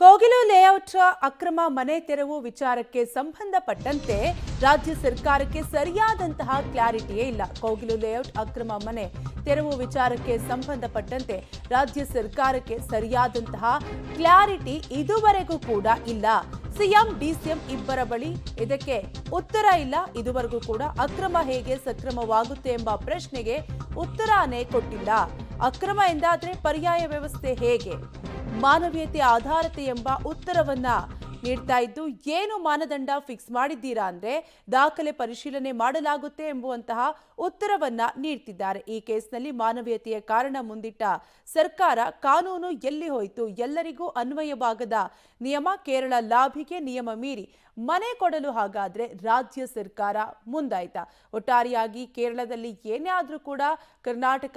Kogilu layout ಅಕ್ರಮ ಮನೆ ತೆರವು ವಿಚಾರಕ್ಕೆ ಸಂಬಂಧಪಟ್ಟಂತೆ ರಾಜ್ಯ ಸರ್ಕಾರಕ್ಕೆ ಸರಿಯಾದಂತಹ ಕ್ಲಾರಿಟಿಯೇ ಇಲ್ಲ. ಕೋಗಿಲು ಲೇಔಟ್ ಅಕ್ರಮ ಮನೆ ತೆರವು ವಿಚಾರಕ್ಕೆ ಸಂಬಂಧಪಟ್ಟಂತೆ ರಾಜ್ಯ ಸರ್ಕಾರಕ್ಕೆ ಸರಿಯಾದಂತಹ ಕ್ಲಾರಿಟಿ ಇದುವರೆಗೂ ಕೂಡ ಇಲ್ಲ. ಸಿಎಂ ಡಿಸಿಎಂ ಇಬ್ಬರ ಬಳಿ ಇದಕ್ಕೆ ಉತ್ತರ ಇಲ್ಲ. ಇದುವರೆಗೂ ಕೂಡ ಅಕ್ರಮ ಹೇಗೆ ಸಕ್ರಮವಾಗುತ್ತೆ ಎಂಬ ಪ್ರಶ್ನೆಗೆ ಉತ್ತರನೇ ಕೊಟ್ಟಿಲ್ಲ. ಅಕ್ರಮ ಎಂದಾದ್ರೆ ಪರ್ಯಾಯ ವ್ಯವಸ್ಥೆ ಹೇಗೆ, ಮಾನವೀಯತೆ ಆಧಾರತೆ ಎಂಬ ಉತ್ತರವನ್ನ ನೀಡ್ತಾ ಇದ್ದು, ಏನು ಮಾನದಂಡ ಫಿಕ್ಸ್ ಮಾಡಿದ್ದೀರಾ ಅಂದ್ರೆ ದಾಖಲೆ ಪರಿಶೀಲನೆ ಮಾಡಲಾಗುತ್ತೆ ಎಂಬುವಂತಹ ಉತ್ತರವನ್ನ ನೀಡ್ತಿದ್ದಾರೆ. ಈ ಕೇಸ್ನಲ್ಲಿ ಮಾನವೀಯತೆಯ ಕಾರಣ ಮುಂದಿಟ್ಟ ಸರ್ಕಾರ ಕಾನೂನು ಎಲ್ಲಿ ಹೋಯಿತು? ಎಲ್ಲರಿಗೂ ಅನ್ವಯವಾಗದ ನಿಯಮ, ಕೇರಳ ಲಾಭಿಗೆ ನಿಯಮ ಮೀರಿ ಮನೆ ಕೊಡಲು ಹಾಗಾದ್ರೆ ರಾಜ್ಯ ಸರ್ಕಾರ ಮುಂದಾಯ್ತಾ? ಒಟ್ಟಾರೆಯಾಗಿ ಕೇರಳದಲ್ಲಿ ಏನೇ ಆದ್ರೂ ಕೂಡ ಕರ್ನಾಟಕ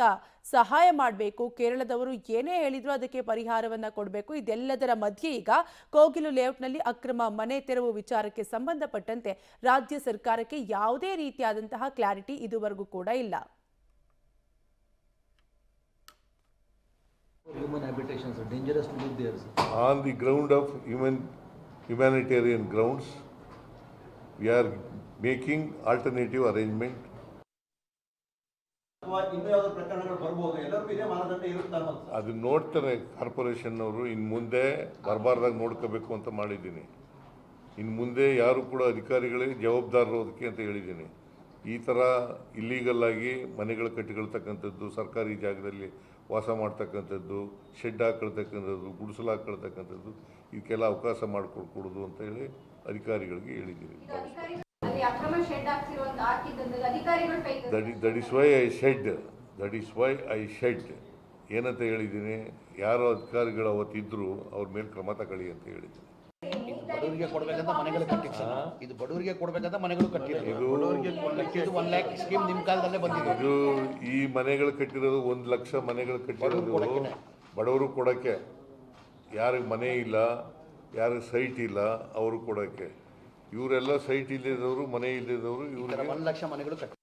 ಸಹಾಯ ಮಾಡಬೇಕು, ಕೇರಳದವರು ಏನೇ ಹೇಳಿದ್ರು ಅದಕ್ಕೆ ಪರಿಹಾರವನ್ನ ಕೊಡಬೇಕು. ಇದೆಲ್ಲದರ ಮಧ್ಯೆ ಈಗ ಕೋಗಿಲು ಲೇಔಟ್ನಲ್ಲಿ ಅಕ್ರಮ ಮನೆ ತೆರವು ವಿಚಾರಕ್ಕೆ ಸಂಬಂಧಪಟ್ಟಂತೆ ರಾಜ್ಯ ಸರ್ಕಾರಕ್ಕೆ ಯಾವುದೇ ರೀತಿಯಾದಂತಹ ಕ್ಲಾರಿಟಿ ಇದುವರೆಗೂ ಕೂಡ ಇಲ್ಲ. Human habitations are dangerous to live there. On the ground of humanitarian grounds, we are making alternative arrangement. ಅದು ನೋಡ್ತಾರೆ ಕಾರ್ಪೊರೇಷನ್ ಅವರು. ಇನ್ನು ಮುಂದೆ ಬರಬಾರ್ದಾಗ ನೋಡ್ಕೋಬೇಕು ಅಂತ ಮಾಡಿದ್ದೀನಿ. ಇನ್ನು ಮುಂದೆ ಯಾರು ಕೂಡ ಅಧಿಕಾರಿಗಳಿಗೆ ಜವಾಬ್ದಾರರು ಅದಕ್ಕೆ ಅಂತ ಹೇಳಿದ್ದೀನಿ. ಈ ಥರ ಇಲ್ಲೀಗಲ್ ಆಗಿ ಮನೆಗಳು ಕಟ್ಟಿಕೊಳ್ತಕ್ಕಂಥದ್ದು, ಸರ್ಕಾರಿ ಜಾಗದಲ್ಲಿ ವಾಸ ಮಾಡ್ತಕ್ಕಂಥದ್ದು, ಶೆಡ್ ಹಾಕೊಳ್ತಕ್ಕಂಥದ್ದು, ಗುಡಿಸಲು ಹಾಕೊಳ್ತಕ್ಕಂಥದ್ದು, ಇದಕ್ಕೆಲ್ಲ ಅವಕಾಶ ಮಾಡಿಕೊಡ್ಕೊಡೋದು ಅಂತ ಹೇಳಿ ಅಧಿಕಾರಿಗಳಿಗೆ ಹೇಳಿದ್ದೀನಿ. That is why I shed ಏನಂತ ಹೇಳಿದ್ದೀನಿ, ಯಾರು ಅಧಿಕಾರಿಗಳು ಅವತ್ತಿದ್ರು ಅವ್ರ ಮೇಲೆ ಕ್ರಮ ತಗೊಳ್ಳಿ ಅಂತ ಹೇಳಿದ್ದೀನಿ. ಬಡವರಿಗೆ ಕೊಡಬೇಕಂತ ಮನೆಗಳು ಕಟ್ಟಿದ್ರು. ಇದು ಬಡವರಿಗೆ ಕೊಡಬೇಕಂತ ಮನೆಗಳು ಕಟ್ಟಿದ್ರು. ಇದು 1 ಲಕ್ಷ ಸ್ಕೀಮ್ ನಿಮ್ಮ ಕಾಲದಲ್ಲೇ ಬಂದಿದೆ. ಇದು ಈ ಮನೆಗಳು ಕಟ್ಟಿರೋದು 1 ಲಕ್ಷ ಮನೆಗಳು ಕಟ್ಟಿರೋದು ಬಡವರು ಕೊಡೋಕ್ಕೆ. ಯಾರಿಗೆ ಮನೆ ಇಲ್ಲ, ಯಾರಿಗೆ ಸೈಟ್ ಇಲ್ಲ ಅವರು ಕೊಡೋಕ್ಕೆ. ಇವರೆಲ್ಲ ಸೈಟ್ ಇಲ್ಲದವರು, ಮನೆ ಇಲ್ಲದವರು, ಇವ್ರಿಗೆ 1 ಲಕ್ಷ ಮನೆಗಳು ಕಟ್ಟಿ